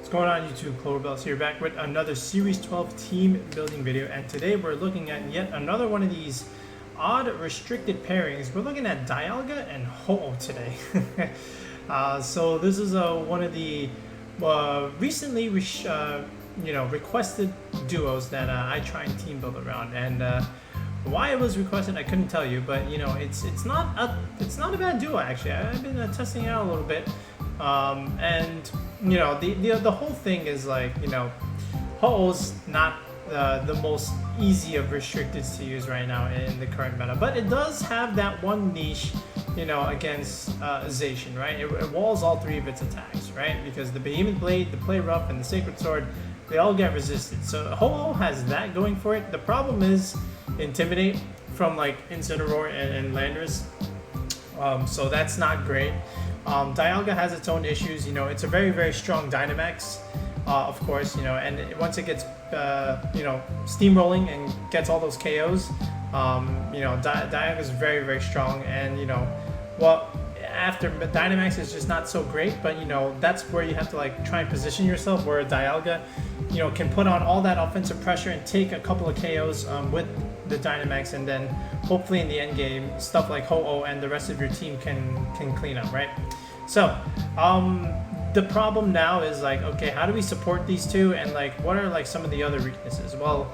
What's going on YouTube? Cloverbells here, back with another Series 12 team building video, and today we're looking at yet another one of these odd restricted pairings. We're looking at Dialga and Ho-Oh today. So this is one of the recently requested duos that I try and team build around, and why it was requested I couldn't tell you, but you know it's not a bad duo actually. I've been testing it out a little bit. And you know the whole thing is like, you know, Ho-Oh's not the most easy of restricteds to use right now in the current meta, but it does have that one niche, you know, against Zacian, right? It walls all three of its attacks, right? Because the Behemoth Blade, the Play Rough, and the Sacred Sword, they all get resisted. So Ho-Oh has that going for it. The problem is Intimidate from like Incineroar and Landorus, so that's not great. Dialga has its own issues. You know, it's a very strong Dynamax, of course, you know, and once it gets, you know, steamrolling and gets all those KOs, you know, Dialga is very strong, and, you know, well, after Dynamax is just not so great, but, you know, that's where you have to, like, try and position yourself, where Dialga, you know, can put on all that offensive pressure and take a couple of KOs with the Dynamax, and then hopefully in the end game stuff like Ho-Oh and the rest of your team can clean up, right? So the problem now is like, okay, how do we support these two, and like what are like some of the other weaknesses? Well,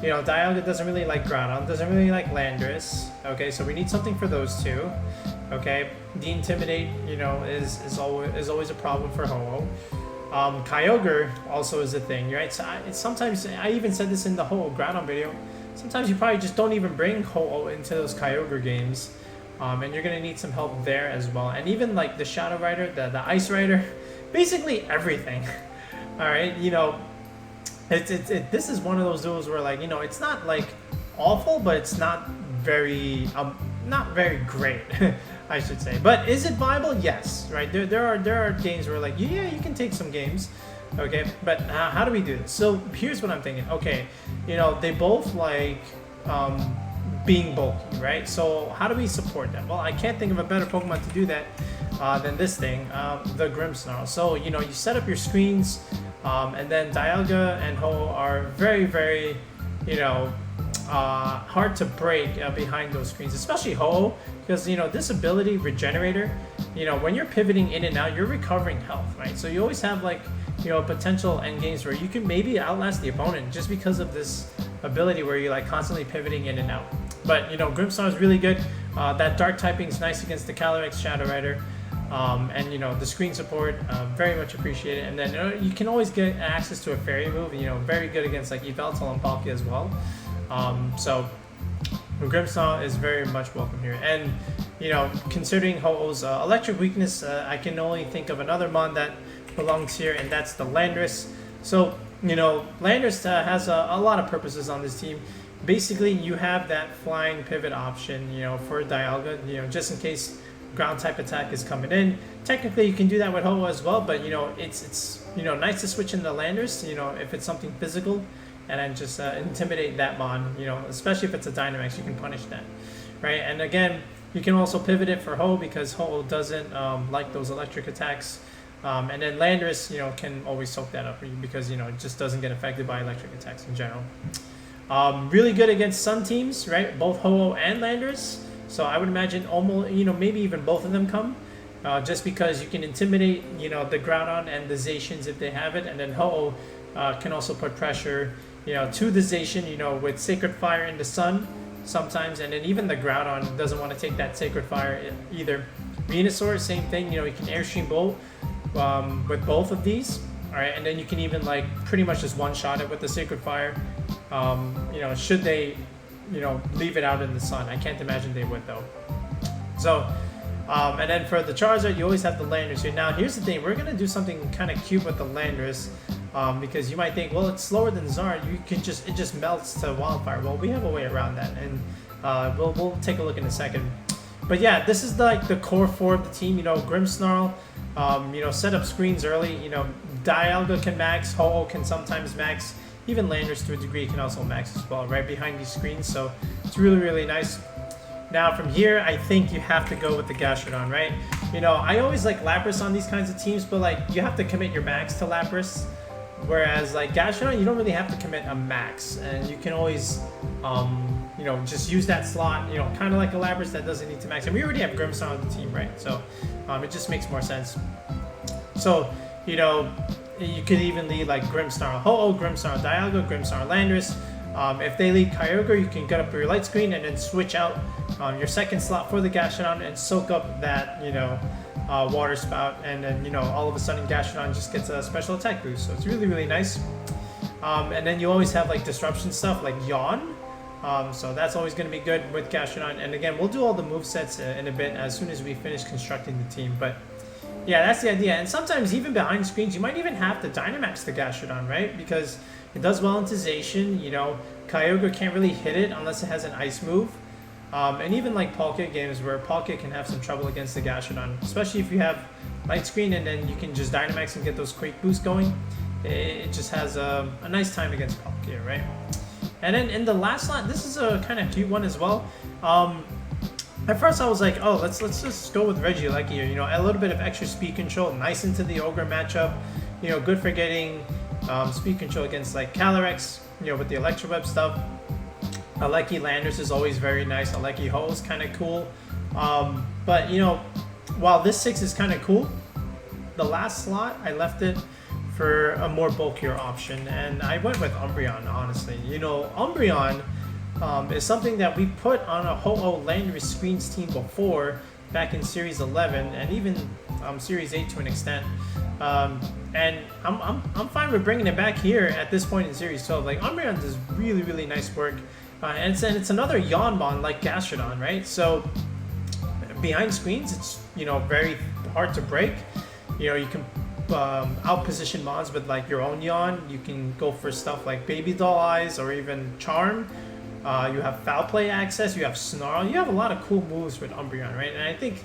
you know, Dialga doesn't really like Groudon, doesn't really like Landorus. Okay, so we need something for those two. Okay, the Intimidate, you know, is always a problem for Ho-Oh. Kyogre also is a thing, right? So sometimes I even said this in the Ho-Oh Groudon video. Sometimes you probably just don't even bring Ho-Oh into those Kyogre games, and you're gonna need some help there as well. And even like the Shadow Rider, the Ice Rider, basically everything. All right, you know, this is one of those duels where, like, you know, it's not like awful, but it's not very great. I should say. But is it viable? Yes, right. There are games where, like, yeah, you can take some games. Okay, but how do we do this? So here's what I'm thinking. Okay, you know, they both like being bulky, right? So how do we support them? Well, I can't think of a better Pokemon to do that than this thing, the Grimmsnarl. So, you know, you set up your screens, and then Dialga and Ho-Oh are very, you know, hard to break behind those screens, especially Ho-Oh, because, you know, this ability, Regenerator, you know, when you're pivoting in and out, you're recovering health, right? So you always have, like, you know, potential end games where you can maybe outlast the opponent just because of this ability where you're like constantly pivoting in and out. But, you know, Grimmsnarl is really good. That dark typing is nice against the Calyrex Shadow Rider, and, you know, the screen support, very much appreciated. And then you can always get access to a fairy move, you know, very good against like Yveltal and Palkia as well. So Grimmsnarl is very much welcome here. And, you know, considering Ho-Oh's electric weakness, I can only think of another mon that belongs here, and that's the Landorus. So, you know, Landorus has a lot of purposes on this team. Basically, you have that flying pivot option, you know, for Dialga, you know, just in case ground type attack is coming in. Technically, you can do that with Ho-Oh as well, but, you know, it's you know, nice to switch into Landorus, you know, if it's something physical, and then just intimidate that mon, you know, especially if it's a Dynamax, you can punish that, right? And again, you can also pivot it for Ho-Oh because Ho-Oh doesn't like those electric attacks. And then Landorus, you know, can always soak that up for you because, you know, it just doesn't get affected by electric attacks in general. Really good against Sun teams, right? Both Ho-Oh and Landorus. So I would imagine almost, you know, maybe even both of them come, just because you can intimidate, you know, the Groudon and the Zacians if they have it, and then Ho-Oh can also put pressure, you know, to the Zacian, you know, with Sacred Fire in the Sun sometimes, and then even the Groudon doesn't want to take that Sacred Fire either. Venusaur, same thing, you know, you can Airstream Bolt with both of these, all right, and then you can even like pretty much just one-shot it with the Sacred Fire, you know, should they, you know, leave it out in the sun. I can't imagine they would though. So, and then for the Charizard, you always have the Landorus here. Now, here's the thing, we're gonna do something kind of cute with the Landorus, because you might think, well, it's slower than Zard. You can just, it just melts to Wildfire. Well, we have a way around that, and we'll take a look in a second. But yeah, this is like the core four of the team. You know, Grimmsnarl, you know, set up screens early. You know, Dialga can max, Ho-Oh can sometimes max, even Landorus to a degree can also max as well, right behind these screens. So it's really nice. Now from here, I think you have to go with the Gastrodon, right? You know, I always like Lapras on these kinds of teams, but like you have to commit your max to Lapras. Whereas like Gastrodon, you don't really have to commit a max, and you can always, you know, just use that slot. You know, kind of like a Lapras that doesn't need to max. And we already have Grimmsnarl on the team, right? So it just makes more sense. So you know, you could even lead like Grimmsnarl Ho-Oh, Grimmsnarl Dialga, Grimmsnarl Landorus. If they lead Kyogre, you can get up your light screen and then switch out your second slot for the Gastrodon and soak up that, you know, water spout, and then, you know, all of a sudden Gastrodon just gets a special attack boost. So it's really, really nice. And then you always have like disruption stuff like Yawn. So that's always going to be good with Gastrodon. And again, we'll do all the movesets in a bit as soon as we finish constructing the team. But yeah, that's the idea. And sometimes even behind screens, you might even have to dynamax the Gastrodon, right? Because it does well into Zacian. You know, Kyogre can't really hit it unless it has an ice move. And even like Pocket games where Pocket can have some trouble against the Gastrodon, especially if you have light screen and then you can just dynamax and get those quick boosts going. It just has a nice time against Pocket, right? And then in the last slot, this is a kind of cute one as well. At first I was like, oh, let's just go with Regieleki here. You know, a little bit of extra speed control, nice into the Ogre matchup. You know, good for getting speed control against like Calyrex, you know, with the Electro Web stuff. Aleki Landorus is always very nice. Aleki Ho-Oh is kind of cool. But, you know, while this 6 is kind of cool, the last slot, I left it for a more bulkier option. And I went with Umbreon, honestly. You know, Umbreon is something that we put on a Ho-Oh Landorus screens team before, back in Series 11, and even Series 8 to an extent. And I'm fine with bringing it back here at this point in Series 12. Like, Umbreon does really, really nice work. And it's another Yawn bond like Gastrodon, right? So behind screens, it's, you know, very hard to break. You know, you can out-position mons with like your own Yawn. You can go for stuff like Baby Doll Eyes or even Charm. You have Foul Play access. You have Snarl. You have a lot of cool moves with Umbreon, right? And I think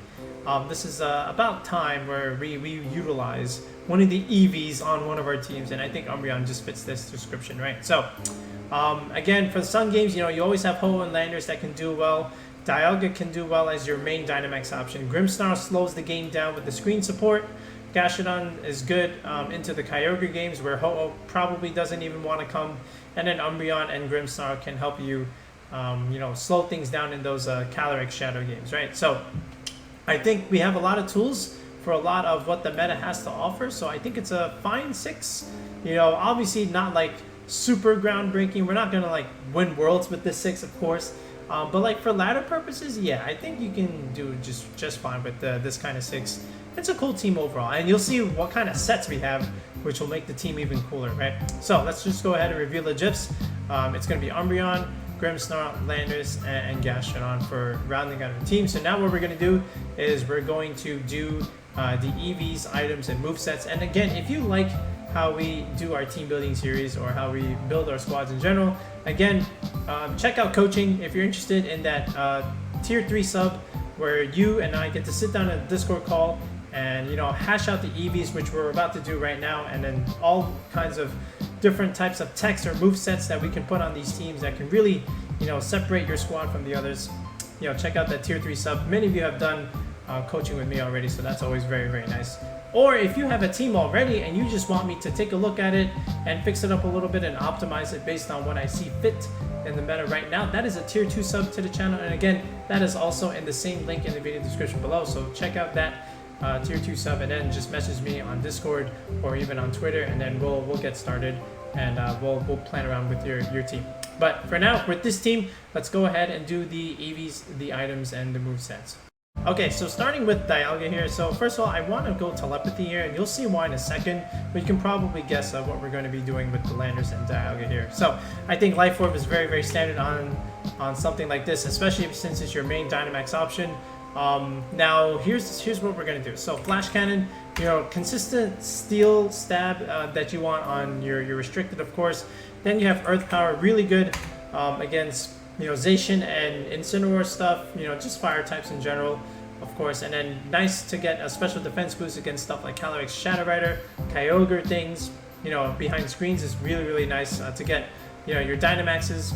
this is about time where we utilize one of the EVs on one of our teams, and I think Umbreon just fits this description, right? So again, for the Sun games, you know, you always have Ho-Oh and Landorus that can do well. Dialga can do well as your main Dynamax option. Grimmsnarl slows the game down with the screen support. Gastrodon is good into the Kyogre games where Ho-Oh probably doesn't even want to come. And then Umbreon and Grimmsnarl can help you, you know, slow things down in those Calyrex Shadow games, right? So I think we have a lot of tools for a lot of what the meta has to offer. So I think it's a fine 6. You know, obviously not like super groundbreaking. We're not going to like win worlds with this 6, of course. But like for ladder purposes, yeah, I think you can do just fine with this kind of 6. It's a cool team overall, and you'll see what kind of sets we have, which will make the team even cooler, right? So let's just go ahead and reveal the GIFs. It's going to be Umbreon, Grimmsnarl, Landorus, and Gastrodon for rounding out our team. So now what we're going to do is we're going to do the EVs, items, and movesets. And again, if you like how we do our team building series or how we build our squads in general, again, check out coaching if you're interested in that tier 3 sub where you and I get to sit down in a Discord call and, you know, hash out the EVs, which we're about to do right now, and then all kinds of different types of text or move sets that we can put on these teams that can really, you know, separate your squad from the others. You know, check out that tier 3 sub. Many of you have done coaching with me already, so that's always very, very nice. Or if you have a team already and you just want me to take a look at it and fix it up a little bit and optimize it based on what I see fit in the meta right now, that is a tier 2 sub to the channel. And again, that is also in the same link in the video description below. So check out that tier 2 sub, and then just message me on Discord or even on Twitter, and then we'll get started and we'll plan around with your team. But for now, with this team, let's go ahead and do the EVs, the items, and the movesets. Okay, so starting with Dialga here. So first of all, I want to go telepathy here, and you'll see why in a second, but you can probably guess what we're going to be doing with the Landorus and Dialga here. So I think Life Orb is very, very standard on something like this, especially since it's your main Dynamax option. Now here's what we're going to do. So Flash Cannon, you know, consistent steel stab that you want on your restricted, of course. Then you have Earth Power, really good against, you know, Zacian and Incineroar stuff, you know, just fire types in general, of course. And then nice to get a special defense boost against stuff like Calyrex Shadow Rider, Kyogre things, you know, behind screens is really, really nice to get, you know, your Dynamax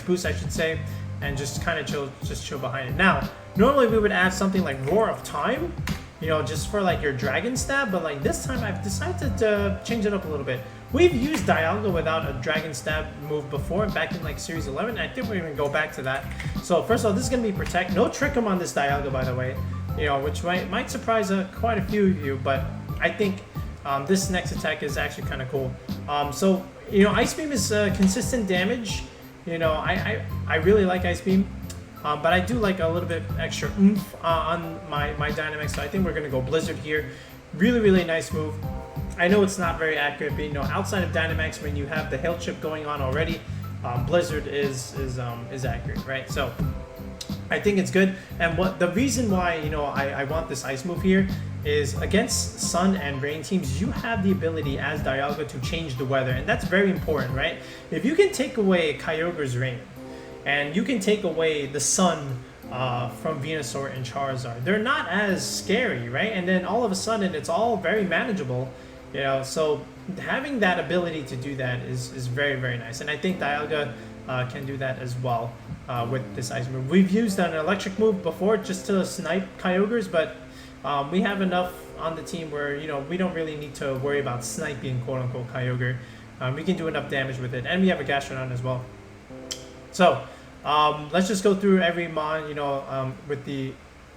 boost, I should say. and just kind of chill behind it. Now, normally we would add something like Roar of Time, you know, just for like your Dragon Stab, but like this time I've decided to change it up a little bit. We've used Dialga without a Dragon Stab move before, back in like Series 11. I think we're going to go back to that. So first of all, this is going to be Protect. No Trick 'em on this Dialga, by the way, you know, which might surprise quite a few of you, but I think this next attack is actually kind of cool. So, you know, Ice Beam is consistent damage. You know, I really like Ice Beam. But I do like a little bit extra oomph on my Dynamax, so I think we're going to go Blizzard here. Really, really nice move. I know it's not very accurate, but you know, outside of Dynamax, when you have the Hail Chip going on already, Blizzard is accurate, right? So I think it's good. And the reason why, you know, I want this Ice move here is against Sun and Rain teams, you have the ability as Dialga to change the weather, and that's very important, right? If you can take away Kyogre's Rain, and you can take away the Sun from Venusaur and Charizard, they're not as scary, right? And then all of a sudden, it's all very manageable, you know? So having that ability to do that is very, very nice. And I think Dialga can do that as well with this Ice move. We've used an Electric move before just to snipe Kyogres, but we have enough on the team where, you know, we don't really need to worry about sniping, quote-unquote, Kyogre. We can do enough damage with it. And we have a Gastrodon as well. So, let's just go through every mon, you know, with the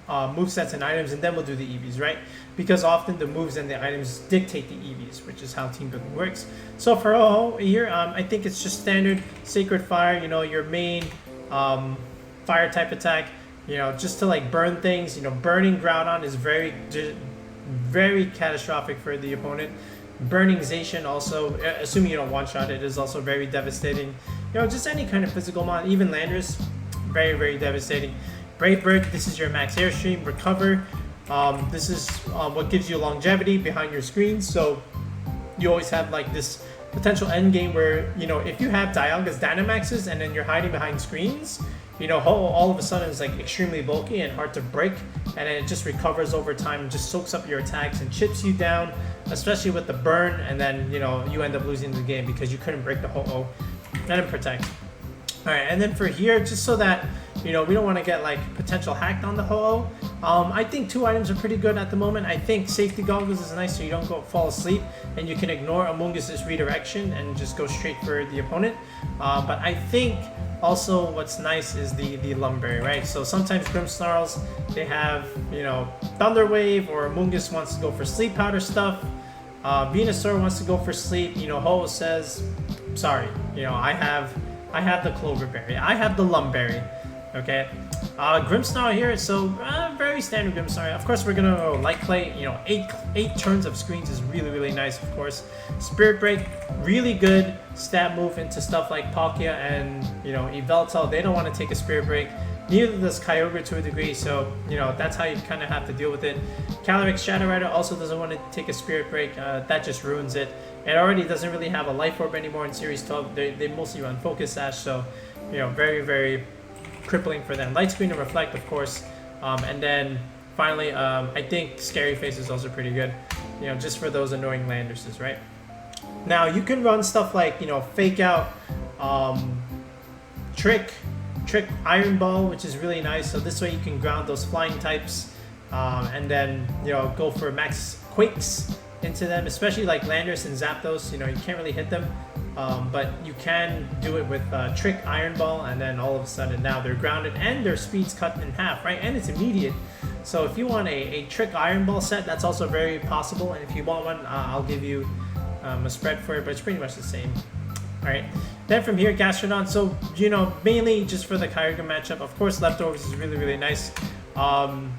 movesets and items, and then we'll do the EVs, right? Because often the moves and the items dictate the EVs, which is how team building works. So for Ho-Oh here, I think it's just standard Sacred Fire, you know, your main fire type attack, you know, just to like burn things. You know, burning Groudon is very catastrophic for the opponent. Burning Zacian also, assuming you don't one-shot it, is also very devastating. You know, just any kind of physical mon, even Landorus, very, very devastating. Brave Bird, this is your max airstream. Recover, this is what gives you longevity behind your screen. So you always have like this potential end game where, you know, if you have Dialga's Dynamaxes and then you're hiding behind screens, you know, Ho-Oh all of a sudden is like extremely bulky and hard to break, and then it just recovers over time and just soaks up your attacks and chips you down, especially with the burn, and then, you know, you end up losing the game because you couldn't break the Ho-Oh. And then Protect. Alright, and then for here, just so that, you know, we don't want to get like potential hacked on the Ho-Oh, I think 2 items are pretty good at the moment. I think Safety Goggles is nice so you don't fall asleep and you can ignore Amongus's redirection and just go straight for the opponent. But I think also what's nice is the Lumberry, right? So sometimes Grimmsnarls, they have, you know, Thunder Wave, or Amoonguss wants to go for Sleep Powder stuff. Venusaur wants to go for sleep. You know, Ho-Oh says, sorry, you know, I have the Clover Berry, I have the Lumberry. Okay, Grimmsnarl here, so very standard Grimmsnarl. Of course, we're gonna go Light Clay. You know, 8 turns of screens is really, really nice. Of course, Spirit Break, really good stab move into stuff like Palkia and, you know, Yveltal. They don't want to take a Spirit Break. Neither does Kyogre to a degree, so, you know, that's how you kind of have to deal with it. Calyrex Shadow Rider also doesn't want to take a Spirit Break. That just ruins it. It already doesn't really have a Life Orb anymore in Series 12. They mostly run Focus Sash, so, you know, very, very crippling for them. Light Screen and Reflect, of course. And then, finally, I think Scary Face is also pretty good, you know, just for those annoying Landuses, right? Now, you can run stuff like, you know, Fake Out, Trick Iron Ball, which is really nice. So this way you can ground those flying types, and then, you know, go for max Quakes into them, especially like Landorus and Zapdos. You know, you can't really hit them, but you can do it with Trick Iron Ball, and then all of a sudden now they're grounded and their speed's cut in half, right? And it's immediate. So if you want a Trick Iron Ball set, that's also very possible. And if you want one, I'll give you a spread for it, but it's pretty much the same. Alright, then from here, Gastrodon. So, you know, mainly just for the Kyogre matchup. Of course, Leftovers is really, really nice,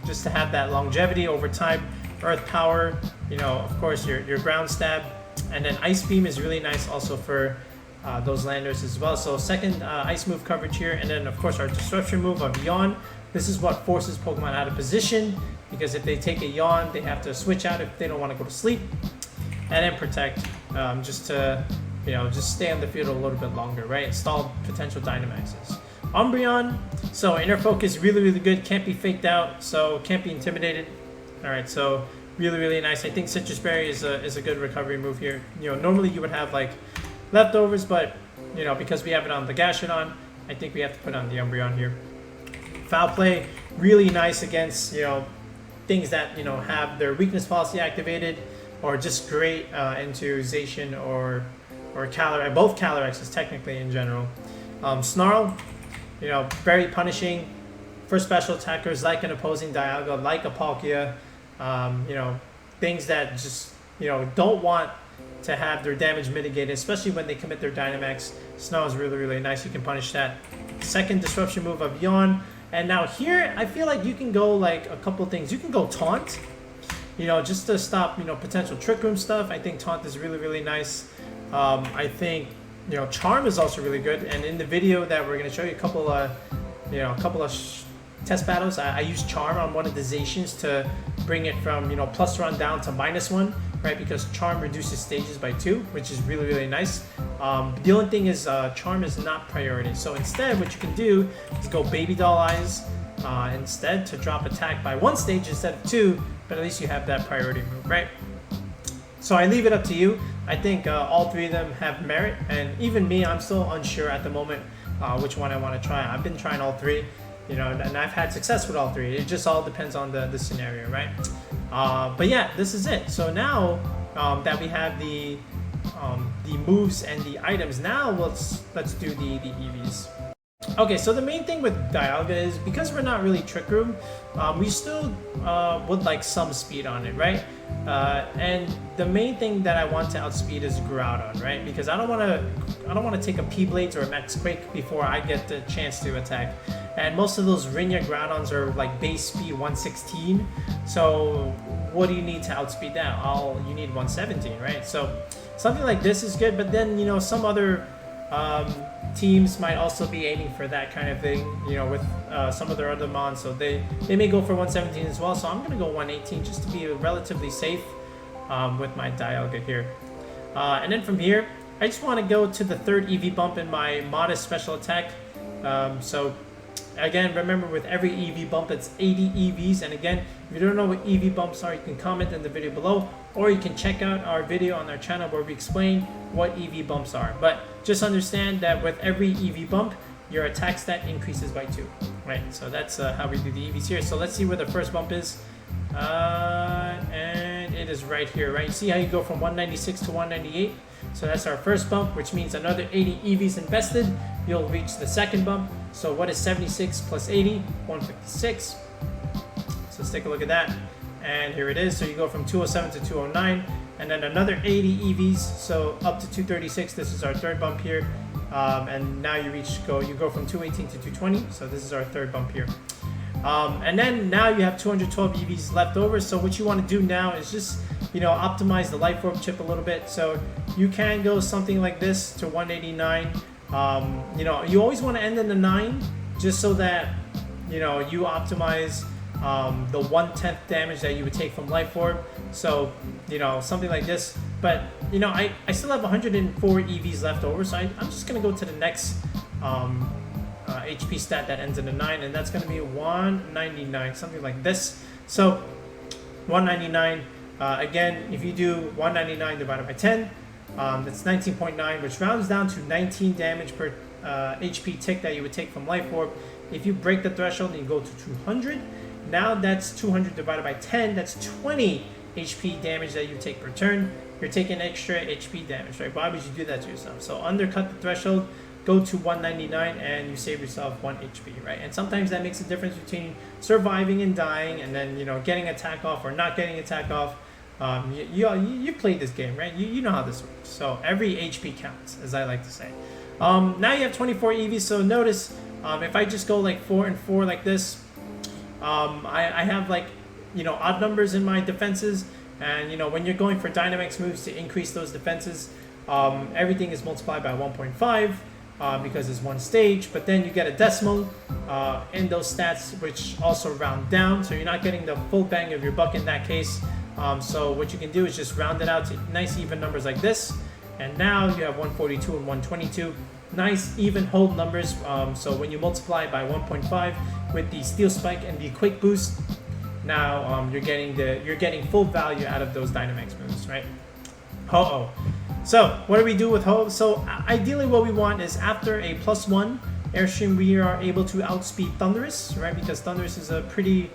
just to have that longevity over time. Earth Power, you know, of course, your Ground Stab. And then Ice Beam is really nice also for those Landers as well. So second Ice move coverage here. And then, of course, our Disruption move of Yawn. This is what forces Pokemon out of position, because if they take a Yawn, they have to switch out if they don't want to go to sleep. And then Protect, just to, you know, just stay on the field a little bit longer, right? Stall potential Dynamaxes. Umbreon, so Inner Focus, really, really good. Can't be faked out, so can't be intimidated. All right, so really, really nice. I think Citrus Berry is a good recovery move here. You know, normally you would have like Leftovers, but, you know, because we have it on the Gastrodon, I think we have to put on the Umbreon here. Foul Play, really nice against, you know, things that, you know, have their weakness policy activated, or just great into Zacian or Calyrex, both Calyrexes technically in general. Snarl, you know, very punishing for special attackers like an opposing Dialga, like a Palkia, you know, things that just, you know, don't want to have their damage mitigated, especially when they commit their Dynamax. Snarl is really, really nice. You can punish that. Second disruption move of Yawn. And now here, I feel like you can go like a couple things. You can go Taunt, you know, just to stop, you know, potential Trick Room stuff. I think Taunt is really, really nice. I think, you know, Charm is also really good. And in the video that we're going to show you a couple of, you know, test battles, I used Charm on one of the Zacians to bring it from, you know, +1 down to -1, right? Because Charm reduces stages by 2, which is really, really nice. The only thing is Charm is not priority. So instead, what you can do is go Baby Doll Eyes instead to drop attack by 1 stage instead of 2, but at least you have that priority move, right? So I leave it up to you. I think all 3 of them have merit, and even me, I'm still unsure at the moment which one I want to try. I've been trying all 3. You know, and I've had success with all 3. It just all depends on the scenario, right? But yeah, this is it. So now that we have the moves and the items, now let's do the EVs. Okay, so the main thing with Dialga is because we're not really Trick Room, we still would like some speed on it, right? And the main thing that I want to outspeed is Groudon, right? Because I don't want to take a P-Blades or a Max Quake before I get the chance to attack. And most of those Rinya Groudons are like base speed 116. So what do you need to outspeed that? You need 117, right? So something like this is good, but then, you know, some other teams might also be aiming for that kind of thing, you know, with some of their other mons, so they may go for 117 as well. So I'm gonna go 118 just to be relatively safe with my Dialga here. And then from here, I just want to go to the 3rd EV bump in my modest special attack. So again, remember with every EV bump it's 80 EVs, and again, if you don't know what EV bumps are, you can comment in the video below, or you can check out our video on our channel where we explain what EV bumps are. But just understand that with every EV bump, your attack stat increases by 2, right? So that's how we do the EVs here. So let's see where the first bump is. And it is right here, right? You see how you go from 196 to 198? So that's our first bump, which means another 80 EVs invested, you'll reach the second bump. So what is 76 plus 80? 156. So let's take a look at that. And here it is. So you go from 207 to 209, and then another 80 EVs, so up to 236. This is our 3rd bump here. And now you go from 218 to 220. So this is our 3rd bump here. And then now you have 212 EVs left over. So what you want to do now is just, you know, optimize the Life Orb chip a little bit. So you can go something like this to 189. You know, you always want to end in the 9, just so that, you know, you optimize the 1/10 damage that you would take from Life Orb. So, you know, something like this. But, you know, I still have 104 EVs left over, so I'm just going to go to the next HP stat that ends in a 9, and that's going to be 199, something like this. So 199, again, if you do 199 divided by 10, that's 19.9, which rounds down to 19 damage per HP tick that you would take from Life Orb. If you break the threshold and you go to 200, now that's 200 divided by 10, that's 20 HP damage that you take per turn. You're taking extra HP damage, right? Why would you do that to yourself? So undercut the threshold, go to 199, and you save yourself 1 HP, right? And sometimes that makes a difference between surviving and dying, and then, you know, getting attack off or not getting attack off. You played this game, right? You know how this works. So every HP counts, as I like to say. Now you have 24 EVs, so notice if I just go like 4 and 4 like this, I have like, you know, odd numbers in my defenses, and, you know, when you're going for Dynamax moves to increase those defenses, everything is multiplied by 1.5 because it's 1 stage, but then you get a decimal in those stats, which also round down, so you're not getting the full bang of your buck in that case. So what you can do is just round it out to nice even numbers like this, and now you have 142 and 122, nice even hold numbers. So when you multiply by 1.5 with the Steel Spike and the Quick Boost, now you're getting full value out of those Dynamax moves, right? Ho-Oh. So what do we do with Ho-Oh? So ideally what we want is after a +1 Airstream, we are able to outspeed Thundurus, right? Because Thundurus is a pretty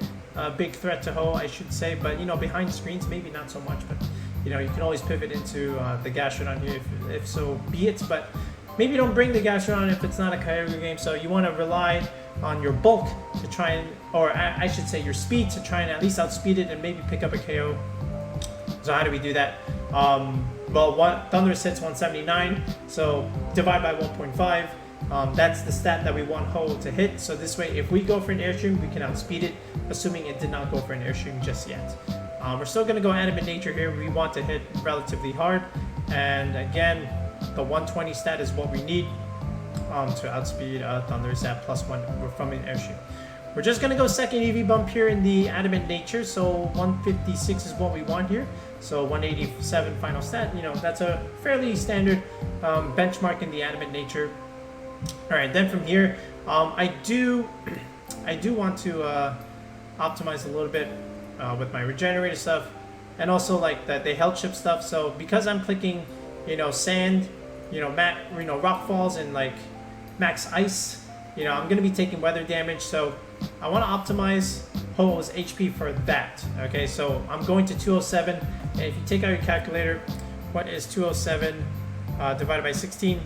big threat to Ho, I should say. But, you know, behind screens, maybe not so much. But, you know, you can always pivot into the Gastrodon here if so be it. But maybe don't bring the Gastrodon if it's not a Kyogre game. So you want to rely on your bulk to try and, or I should say your speed to try and at least outspeed it and maybe pick up a KO. So how do we do that? Well, Thundurus hits 179, so divide by 1.5. That's the stat that we want Ho to hit. So this way, if we go for an Airstream, we can outspeed it, assuming it did not go for an Airstream just yet. We're still going to go Adamant Nature here. We want to hit relatively hard. And again, the 120 stat is what we need to outspeed Thundurus at +1 from an Airstream. We're just going to go second EV bump here in the Adamant Nature, so 156 is what we want here. So 187 final stat, you know, that's a fairly standard benchmark in the Adamant Nature. All right, then from here, I do want to optimize a little bit with my regenerator stuff, and also like the health chip stuff. So because I'm clicking, you know, sand, you know, rock falls and like max ice, you know, I'm going to be taking weather damage. So I want to optimize Ho-Oh's HP for that. Okay, so I'm going to 207, and if you take out your calculator, what is 207 divided by 16?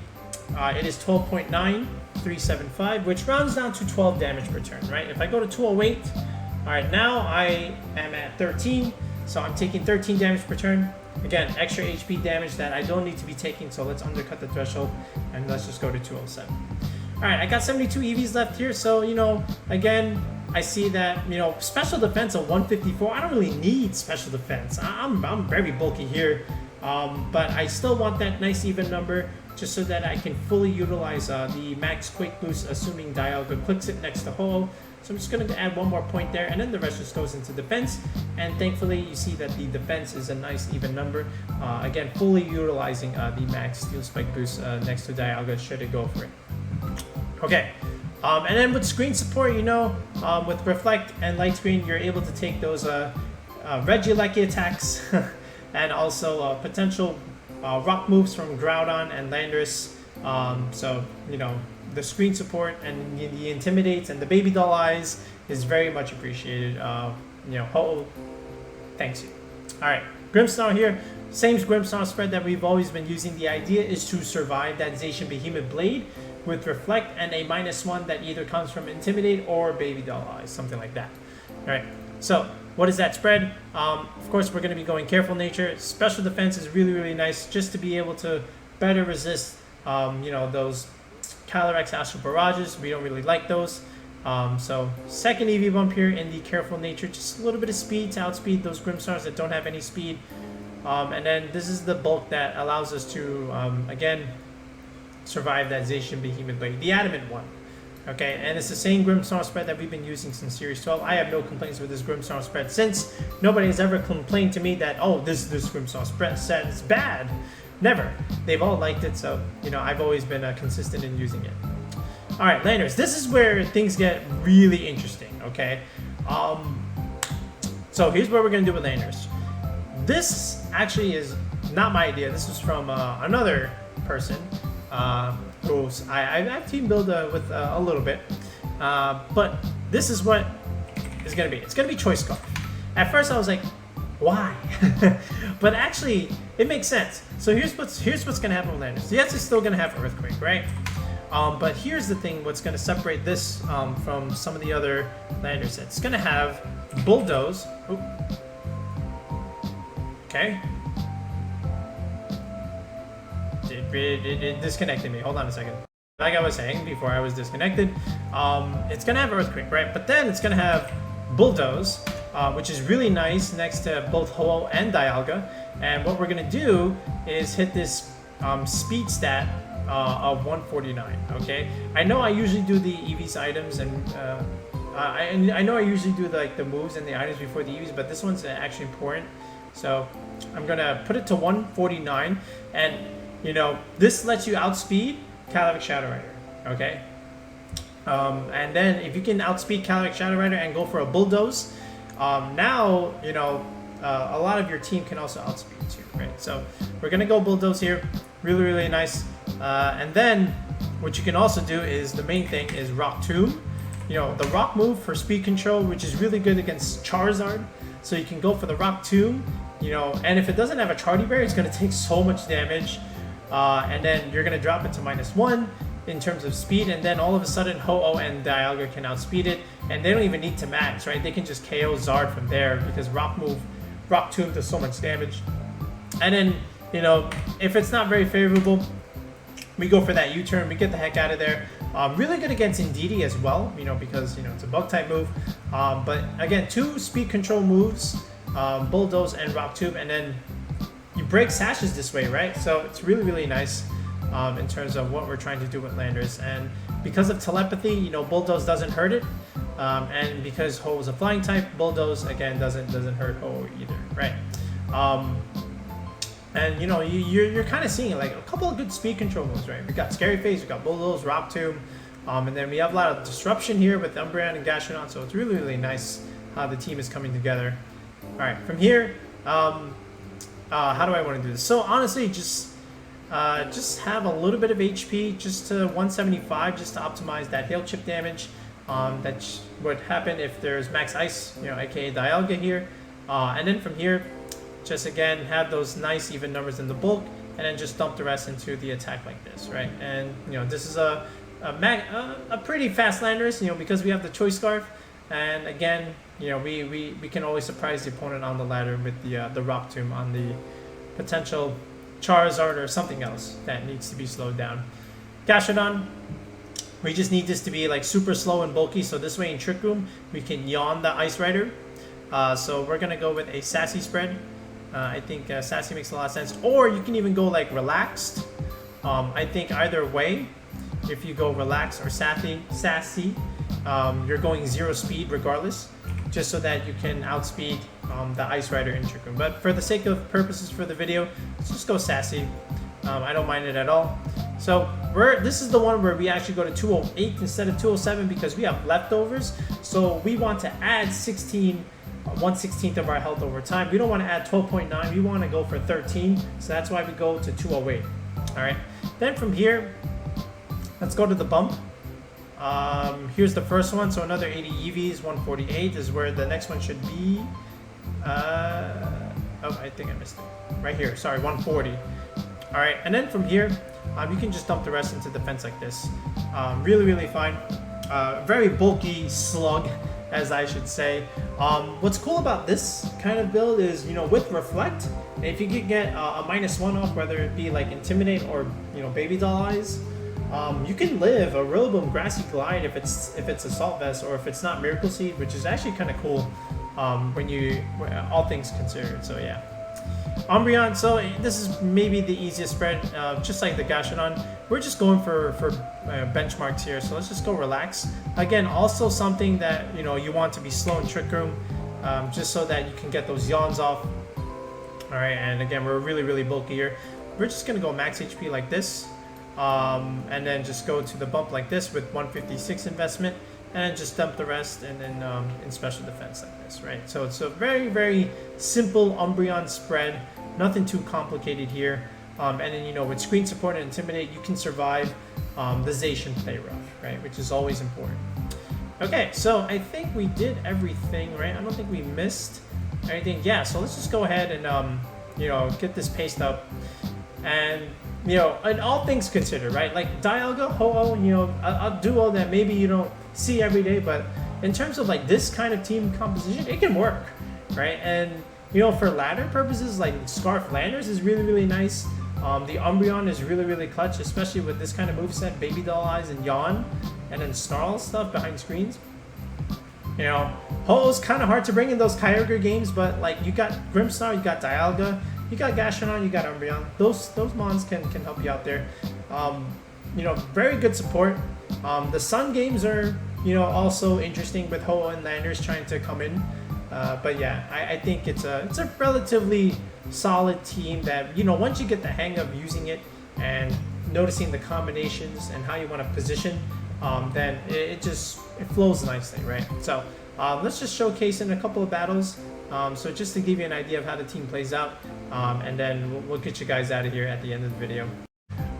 It is 12.9375, which rounds down to 12 damage per turn, right? If I go to 208, all right, now I am at 13, so I'm taking 13 damage per turn. Again, extra HP damage that I don't need to be taking, so let's undercut the threshold, and let's just go to 207. All right, I got 72 EVs left here, so, you know, again, I see that, you know, special defense of 154, I don't really need special defense. I'm very bulky here, but I still want that nice even number just so that I can fully utilize the max Quake boost, assuming Dialga clicks it next to Ho-Oh. So I'm just going to add one more point there, and then the rest just goes into defense. And thankfully, you see that the defense is a nice even number. Again, fully utilizing the max Steel Spike boost next to Dialga should it go for it. Okay, and then with screen support, you know, with Reflect and Light Screen, you're able to take those Regieleki attacks and also potential rock moves from Groudon and Landorus. So, you know, the screen support and the Intimidates and the Baby Doll Eyes is very much appreciated. You know, Ho-Oh, thanks you. All right, Grimmsnarl here. Same Grimmsnarl spread that we've always been using. The idea is to survive that Zacian Behemoth Blade with Reflect and a -1 that either comes from Intimidate or Baby Doll Eyes, something like that. All right, so what is that spread? Of course, we're going to be going Careful Nature. Special Defense is really, really nice just to be able to better resist, you know, those Calyrex Astral Barrages. We don't really like those. So second EV bump here in the Careful Nature, just a little bit of speed to outspeed those Grimmsnarls that don't have any speed. And then this is the bulk that allows us to, again, survive that Zacian Behemoth Blade, the Adamant one. Okay, and it's the same Grimmsnarl spread that we've been using since Series 12. I have no complaints with this Grimmsnarl spread since nobody has ever complained to me that, oh, this Grimmsnarl spread set is bad. Never. They've all liked it, so, you know, I've always been consistent in using it. All right, Landorus, this is where things get really interesting, okay? So here's what we're going to do with Landorus. This actually is not my idea. This was from another person who I've team build with a little bit. But this is what it's going to be. It's going to be Choice Scarf. At first I was like, why? But actually, it makes sense. So here's what's going to happen with Landorus. Yes, it's still going to have Earthquake, right? But here's the thing, what's going to separate this from some of the other Landorus sets. It's going to have Bulldoze. Oop. Okay. It disconnected me. Hold on a second. Like I was saying before I was disconnected, it's going to have Earthquake, right? But then it's going to have Bulldoze, which is really nice next to both Ho-Oh and Dialga. And what we're going to do is hit this speed stat of 149, okay? I know I usually do the EVs items, and I know I usually do the moves and the items before the EVs, but this one's actually important. So I'm going to put it to 149, and, you know, this lets you outspeed Calyrex Shadow Rider, okay? And then if you can outspeed Calyrex Shadow Rider and go for a Bulldoze, now, you know, a lot of your team can also outspeed too, right? So we're going to go Bulldoze here. Really, really nice. And then what you can also do is, the main thing is Rock Tomb. You know, the Rock move for speed control, which is really good against Charizard. So you can go for the Rock Tomb, you know, and if it doesn't have a Chardy Bear, it's going to take so much damage. And then you're going to drop it to -1 in terms of speed, and then all of a sudden Ho-Oh and Dialga can outspeed it, and they don't even need to max, right? They can just KO Zard from there because Rock Tomb does so much damage. And then, you know, if it's not very favorable, we go for that U-turn, we get the heck out of there. Really good against Indeedee as well, you know, because, you know, it's a bug type move. But again, 2 speed control moves, Bulldoze and Rock Tomb, and then you break sashes this way, right? So it's really, really nice in terms of what we're trying to do with Landorus. And because of telepathy, you know, Bulldoze doesn't hurt it. And because Ho is a flying type, Bulldoze again doesn't hurt Ho either, right? And you know, you're kind of seeing like a couple of good speed control moves, right? We got Scary Face, we got Bulldoze, Rock Tomb, and then we have a lot of disruption here with Umbreon and Gastrodon. So it's really, really nice how the team is coming together. All right, from here, how do I want to do this? So honestly, just have a little bit of HP, just to 175, just to optimize that hail chip damage. That would happen if there's max ice, you know, aka Dialga here. And then from here, just again have those nice even numbers in the bulk, and then just dump the rest into the attack like this, right? And you know, this is a pretty fast Landorus, you know, because we have the Choice Scarf. And again, you know, we can always surprise the opponent on the ladder with the Rock Tomb on the potential Charizard or something else that needs to be slowed down. Gastrodon, we just need this to be like super slow and bulky, so this way in Trick Room we can Yawn the Ice Rider. So we're gonna go with a Sassy spread. I think Sassy makes a lot of sense, or you can even go like Relaxed. I think either way, if you go Relaxed or Sassy, you're going 0 speed regardless, just so that you can outspeed the Ice Rider in Trick Room. But for the sake of purposes for the video, let's just go Sassy. I don't mind it at all. So this is the one where we actually go to 208 instead of 207 because we have leftovers. So we want to add 1/16 of our health over time. We don't want to add 12.9. We want to go for 13. So that's why we go to 208. All right. Then from here, let's go to the bump. Here's the first one. So another 80 EVs. 148 is where the next one should be. Oh, I think I missed it. Right here. Sorry, 140. All right. And then from here, you can just dump the rest into defense like this. Really, really fine. Very bulky slug, as I should say. What's cool about this kind of build is, you know, with Reflect, if you could get a -1 off, whether it be like Intimidate or, you know, Baby Doll Eyes, you can live a Rillaboom Grassy Glide if it's Assault Vest, or if it's not Miracle Seed, which is actually kind of cool when all things considered. So yeah. Umbreon, so this is maybe the easiest spread, just like the Gastrodon. We're just going for benchmarks here, so let's just go Relax. Again, also something that, you know, you want to be slow in Trick Room, just so that you can get those yawns off. All right, and again, we're really, really bulky here. We're just gonna go max HP like this, and then just go to the bump like this with 156 investment, and then just dump the rest, and then in special defense like this, right? So it's a very, very simple Umbreon spread, nothing too complicated here. And then, you know, with screen support and Intimidate, you can survive the Zacian play rough, right? Which is always important. Okay, so I think we did everything, right? I don't think we missed anything. Yeah, so let's just go ahead and, you know, get this paste up. And, you know, and all things considered, right? Like Dialga Ho-Oh, you know, I'll do all that maybe you don't see every day, but in terms of like this kind of team composition, it can work, right? And, you know, for ladder purposes, like Scarf Landers is really, really nice. The Umbreon is really, really clutch, especially with this kind of moveset, Baby Doll Eyes and Yawn, and then Snarl stuff behind screens. You know, Ho-Oh's kind of hard to bring in those Kyogre games, but like you got Grimmsnarl, you got Dialga, you got Gastrodon, you got Umbreon. Those mons can help you out there. You know, very good support. The Sun games are, you know, also interesting with Ho-Oh and Landers trying to come in. But yeah, I think it's a relatively solid team that, you know, once you get the hang of using it and noticing the combinations and how you want to position, then it flows nicely, right? So let's just showcase in a couple of battles. So just to give you an idea of how the team plays out, and then we'll get you guys out of here at the end of the video.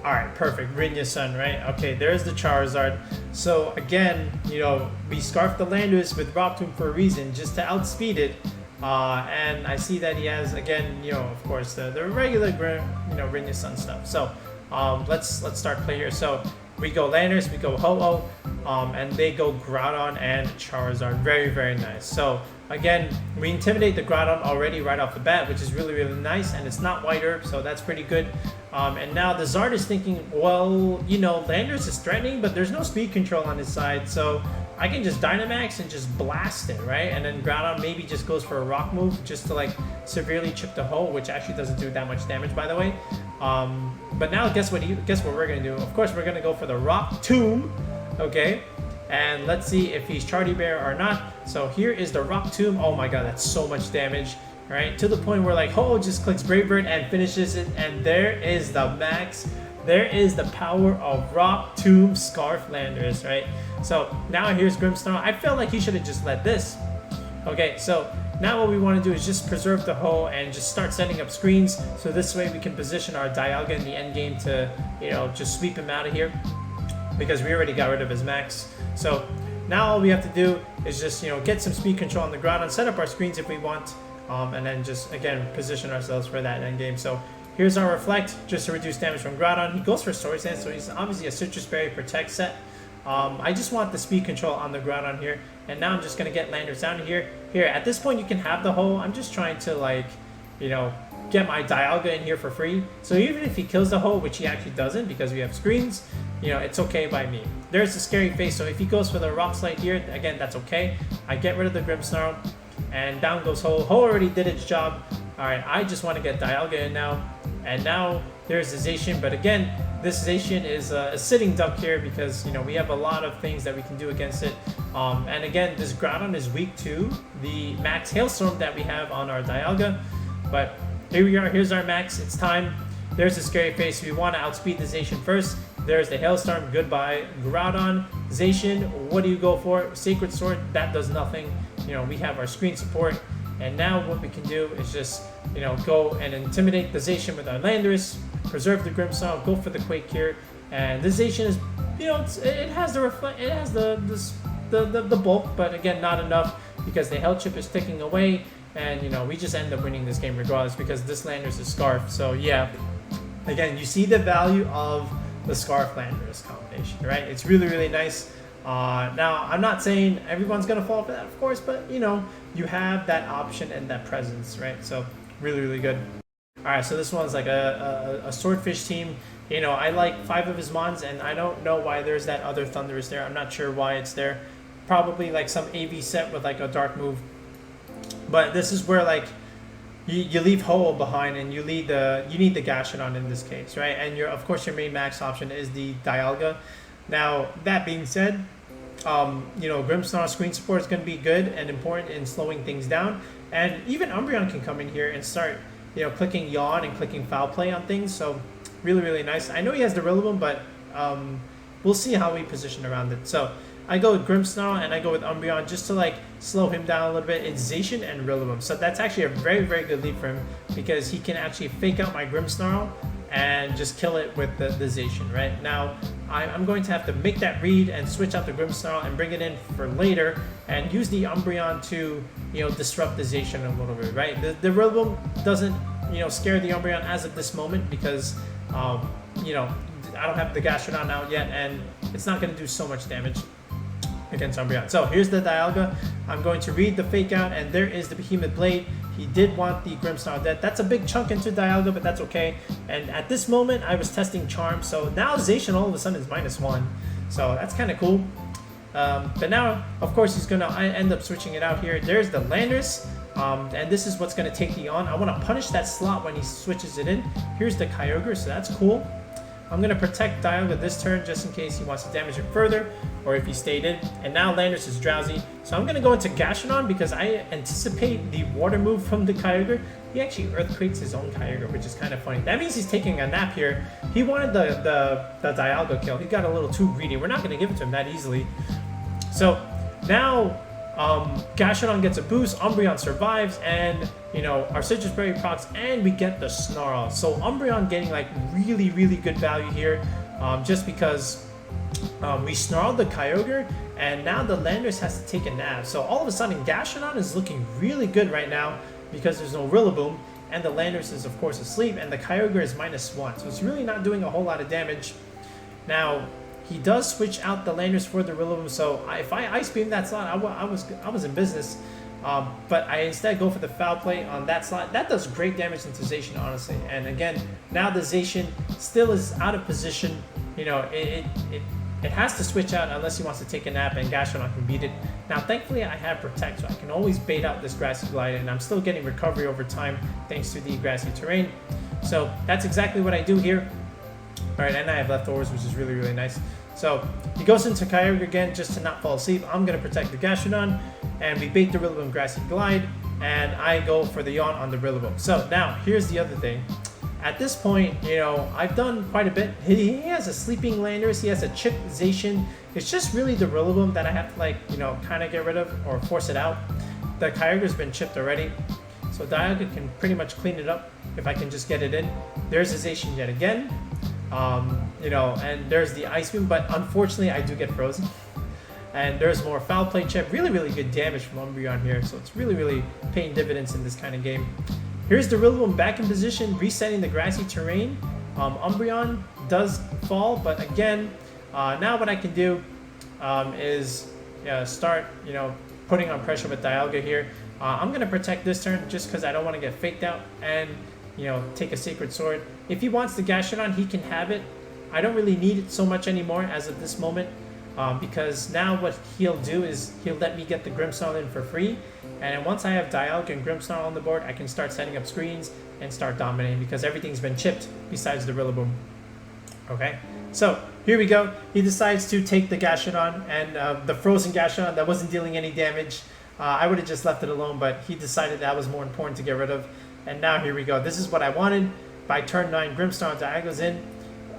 Alright, perfect. Rinja Sun, right? Okay, there's the Charizard. So again, you know, we scarfed the Landorus with Rock Tomb for a reason, just to outspeed it. And I see that he has, again, you know, of course, the regular, you know, Rinja Sun stuff. So let's start play here. So we go Landorus, we go Ho-Oh, and they go Groudon and Charizard. Very, very nice. So again, we intimidate the Groudon already right off the bat, which is really, really nice, and it's not White Herb, so that's pretty good. And now the Zard is thinking, well, you know, Landorus is threatening, but there's no speed control on his side, so I can just Dynamax and just blast it, right? And then Groudon maybe just goes for a Rock move just to like severely chip the Ho, which actually doesn't do that much damage, by the way. But now guess what we're gonna do? Of course, we're gonna go for the Rock Tomb, okay? And let's see if he's Chardy Bear or not. So here is the Rock Tomb. Oh my god, that's so much damage, right? To the point where like Ho-Oh just clicks Brave Bird and finishes it, and there is the max. There is the power of Rock Tomb Scarf Landorus, right? So now here's Grimmsnarl. I felt like he should have just led this. Okay, so now what we want to do is just preserve the Ho and just start setting up screens, so this way we can position our Dialga in the end game to, you know, just sweep him out of here, because we already got rid of his max. So now all we have to do is just, you know, get some speed control on the ground and set up our screens if we want, and then just again position ourselves for that end game. So here's our Reflect, just to reduce damage from Groudon. He goes for Sword Dance, so he's obviously a Citrus Berry Protect set. I just want the speed control on the Groudon here, and now I'm just gonna get Landorus down here. Here, at this point, you can have the Ho. I'm just trying to, like, you know, get my Dialga in here for free. So even if he kills the Ho, which he actually doesn't because we have screens, you know, it's okay by me. There's the Scary Face, so if he goes for the Rock Slide here, again, that's okay. I get rid of the Grimmsnarl, and down goes Ho. Ho already did its job. Alright, I just want to get Dialga in now. And now there's the Zacian, but again, this Zacian is a sitting duck here because, you know, we have a lot of things that we can do against it. And again, this Groudon is weak to the max Hailstorm that we have on our Dialga. But here we are, here's our max, it's time. There's the Scary Face. We want to outspeed the Zacian first. There's the Hailstorm, goodbye. Groudon, Zacian, what do you go for? Sacred Sword, that does nothing. You know, we have our screen support. And now what we can do is just, you know, go and intimidate the Zacian with our Landorus, preserve the Grimmsnarl, go for the Quake here, and the Zacian is, you know, it has the bulk, but again, not enough because the health chip is ticking away, and you know, we just end up winning this game regardless because this Landorus is Scarf. So yeah, again, you see the value of the Scarf Landorus combination, right? It's really, really nice. Now, I'm not saying everyone's going to fall for that, of course, but, you know, you have that option and that presence, right? So, really, really good. Alright, so this one's like a Swordfish team. You know, I like 5 of his mons, and I don't know why there's that other Thundurus there. I'm not sure why it's there. Probably like some AV set with like a dark move. But this is where, like, you leave Ho-Oh behind, and you need the Gastrodon in this case, right? And of course your main max option is the Dialga. Now, that being said, you know, Grimmsnarl screen support is going to be good and important in slowing things down. And even Umbreon can come in here and start, you know, clicking Yawn and clicking Foul Play on things. So, really, really nice. I know he has the Rillaboom, but we'll see how we position around it. So, I go with Grimmsnarl and I go with Umbreon just to, like, slow him down a little bit. It's Zacian and Rillaboom. So, that's actually a very, very good lead for him because he can actually fake out my Grimmsnarl and just kill it with the Zacian, right? Now, I'm going to have to make that read and switch out the Grimmsnarl and bring it in for later and use the Umbreon to, you know, disrupt the Zacian a little bit, right? The Rillaboom doesn't, you know, scare the Umbreon as of this moment because, you know, I don't have the Gastrodon out yet and it's not going to do so much damage against Umbreon. So here's the Dialga. I'm going to read the fake out, and there is the Behemoth Blade. He did want the Grimmsnarl dead. That's a big chunk into Dialga, but that's okay. And at this moment, I was testing Charm, so now Zacian all of a sudden is -1. So that's kind of cool. But now, of course, he's going to end up switching it out here. There's the Landorus, and this is what's going to take the on. I want to punish that slot when he switches it in. Here's the Kyogre, so that's cool. I'm going to protect Dialga this turn just in case he wants to damage it further, or if he stayed in. And now Landorus is drowsy. So I'm going to go into Gastrodon because I anticipate the water move from the Kyogre. He actually Earthquakes his own Kyogre, which is kind of funny. That means he's taking a nap here. He wanted the Dialga kill. He got a little too greedy. We're not going to give it to him that easily. So now Gastrodon gets a boost, Umbreon survives, and you know, our Citrus Berry procs, and we get the Snarl. So Umbreon getting like really, really good value here, just because we snarled the Kyogre, and now the Landorus has to take a nap. So all of a sudden, Gastrodon is looking really good right now because there's no Rillaboom, and the Landorus is of course asleep, and the Kyogre is -1. So it's really not doing a whole lot of damage. Now, he does switch out the Landorus for the Rillaboom, so if I Ice Beam that slot, I was in business. But I instead go for the Foul Play on that slot. That does great damage into Zacian, honestly. And again, now the Zacian still is out of position. You know, it has to switch out unless he wants to take a nap, and Gastrodon can beat it. Now, thankfully, I have Protect, so I can always bait out this Grassy Glide, and I'm still getting recovery over time thanks to the grassy terrain. So that's exactly what I do here. All right, and I have Leftovers, which is really, really nice. So he goes into Kyogre again just to not fall asleep. I'm going to protect the Gastrodon, and we bait the Rillaboom Grassy Glide, and I go for the Yawn on the Rillaboom. So now, here's the other thing. At this point, you know, I've done quite a bit. He has a sleeping Landorus, he has a chipped Zacian. It's just really the Rillaboom that I have to, like, you know, kind of get rid of or force it out. The Kyogre's been chipped already, so Dialga can pretty much clean it up if I can just get it in. There's a Zacian yet again. You know, and there's the Ice Beam, but unfortunately I do get frozen. And there's more Foul Play chip. Really, really good damage from Umbreon here, so it's really, really paying dividends in this kind of game. Here's the Rillaboom back in position, resetting the grassy terrain. Umbreon does fall, but again, now what I can do is start, you know, putting on pressure with Dialga here. I'm going to protect this turn just because I don't want to get faked out and, you know, take a Sacred Sword. If he wants the Gastrodon, he can have it. I don't really need it so much anymore as of this moment, because now what he'll do is he'll let me get the Grimmsnarl in for free, and once I have Dialga and Grimmsnarl on the board, I can start setting up screens and start dominating because everything's been chipped besides the Rillaboom. Okay, so here we go. He decides to take the Gastrodon, and the frozen Gastrodon that wasn't dealing any damage. I would have just left it alone, but he decided that was more important to get rid of. And now here we go. This is what I wanted. By turn 9, Grimmsnarl Dialga's in.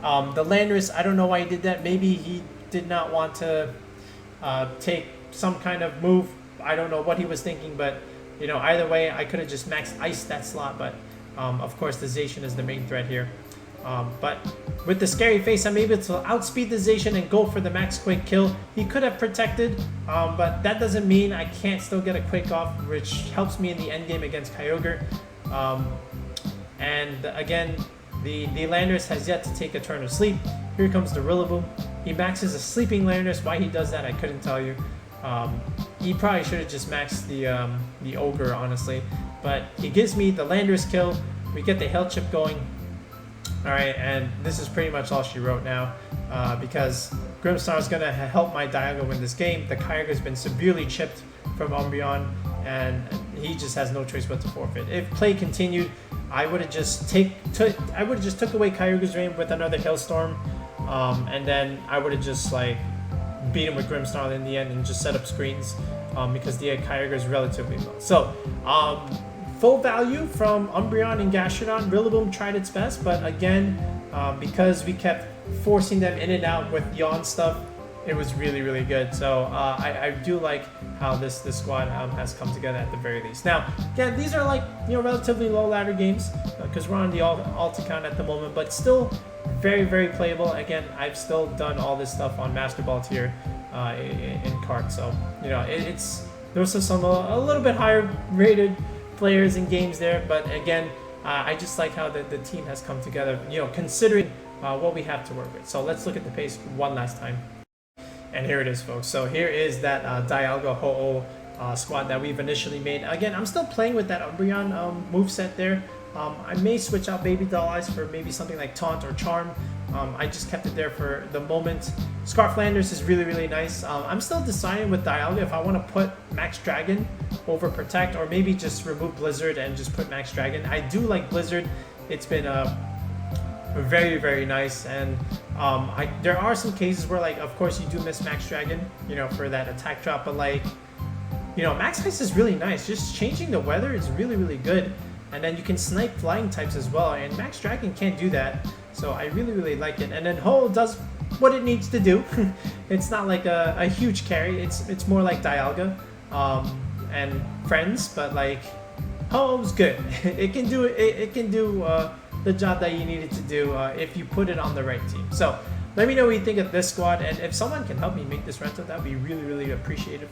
The Landorus, I don't know why he did that. Maybe he did not want to take some kind of move. I don't know what he was thinking, but you know, either way, I could have just max iced that slot. But of course, the Zacian is the main threat here. But with the scary face, I'm able to outspeed the Zacian and go for the max quick kill. He could have protected, but that doesn't mean I can't still get a quick off, which helps me in the end game against Kyogre. And again, the Landorus has yet to take a turn of sleep. Here comes the Rillaboom. He maxes a sleeping Landorus. Why he does that, I couldn't tell you. He probably should have just maxed the Ogre, honestly. But he gives me the Landorus kill. We get the health chip going. Alright, and this is pretty much all she wrote now, because Grimmsnarl is going to help my Dialga win this game. The Kyogre has been severely chipped from Umbreon, and he just has no choice but to forfeit. If play continued, I would have just took away Kyogre's Rain with another Hailstorm, and then I would have just like beat him with Grimmsnarl in the end and just set up screens, because the Kyogre is relatively low. So full value from Umbreon and Gastrodon. Rillaboom tried its best, but again, because we kept forcing them in and out with Yawn stuff, it was really, really good. So I do like how this squad has come together at the very least. Now, again, these are like, you know, relatively low ladder games because we're on the alt account at the moment, but still very, very playable. Again, I've still done all this stuff on Master Ball tier in cart, so you know there's some a little bit higher rated players and games there, but again, I just like how the team has come together, you know, considering what we have to work with. So let's look at the pace one last time. And here it is, folks. So here is that Dialga Ho-Oh squad that we've initially made. Again, I'm still playing with that Umbreon moveset there. I may switch out Baby Doll Eyes for maybe something like Taunt or Charm. I just kept it there for the moment. Scarf Landorus is really, really nice. I'm still deciding with Dialga if I want to put Max Dragon over Protect, or maybe just remove Blizzard and just put Max Dragon. I do like Blizzard. It's been very, very nice, and there are some cases where, like, of course you do miss Max Dragon, you know, for that attack drop, but like, you know, Max Ice is really nice. Just changing the weather is really, really good, and then you can snipe flying types as well, and Max Dragon can't do that, so I really, really like it. And then Ho-Oh does what it needs to do. It's not like a huge carry. It's more like Dialga. and friends, but like Ho-Oh's good. It can do the job that you need it to do if you put it on the right team. So let me know what you think of this squad, and if someone can help me make this rental, that would be really, really appreciative.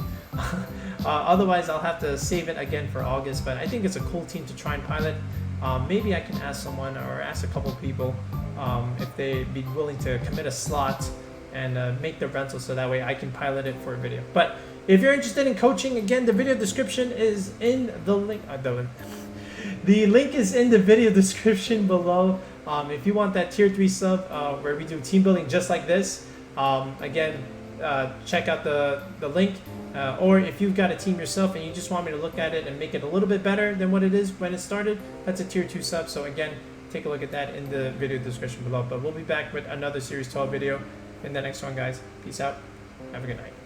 Otherwise, I'll have to save it again for August, but I think it's a cool team to try and pilot. Maybe I can ask someone or ask a couple of people if they'd be willing to commit a slot and make the rental so that way I can pilot it for a video. But if you're interested in coaching, again, the video description is in the link. The link is in the video description below. If you want that tier 3 sub where we do team building just like this, again, check out the link. Or if you've got a team yourself and you just want me to look at it and make it a little bit better than what it is when it started, that's a tier 2 sub. So again, take a look at that in the video description below. But we'll be back with another Series 12 video in the next one, guys. Peace out. Have a good night.